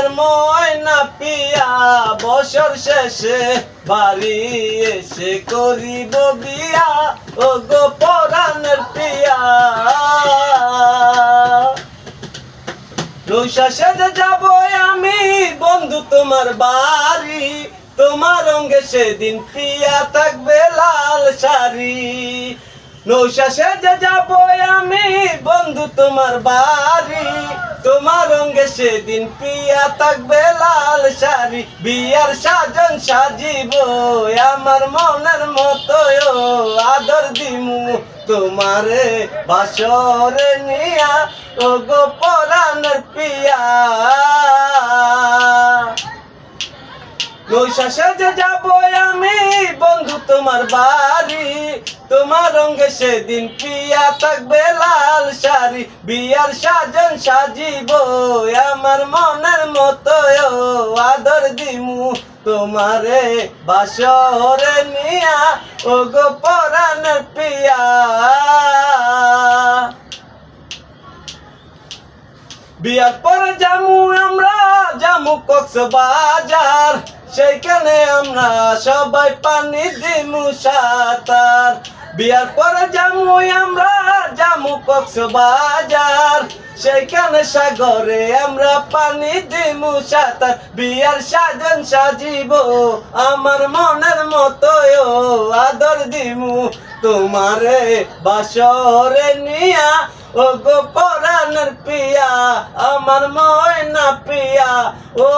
আমার ময়না পিয়া বছর শেষে বাড়ি এসে করিব বিয়া ও গো পরাণের পিয়া নৈশা সেজে যাব আমি বন্ধু তোমার বাড়ি তোমার অঙ্গে সেদিন পিয়া থাকবে লাল শাড়ি নৈশা সেজে যাব আমি বন্ধু তোমার বাড়ি তোমার অঙ্গে সেদিন পিয়া থাকবে লাল শাড়ি বিয়ার সাজন সাজিব আমার মনের মতো আদর দিমু তোমারে বাসরে নিয়া ও গো পরাণের পিয়া নৈশা সেজে যাব আমি বন্ধু তোমার বাড়ি তোমার অঙ্গে সেদিন পিয়া থাকবে লাল শাড়ি বিয়ার সাজন সাজিব আমার মনের মতো আদর দিমু তোমারে বাসরে নিয়া ও গো পরাণের পিয়া বিয়ার পরে জামু কক্সবাজার সেইখানে আমরা সবাই পানি দিমু সাঁতার বিয়ার পরে জামু কক্সবাজার সেইখানে সাগরে আমরা পানি দিমু সাঁতার বিয়ার সাজন সাজিব আমার মনের মতো আদর দিমু তোমারে বাসরে নিয়া ও গো পরাণের পিয়া আমার ময়না পিয়া ও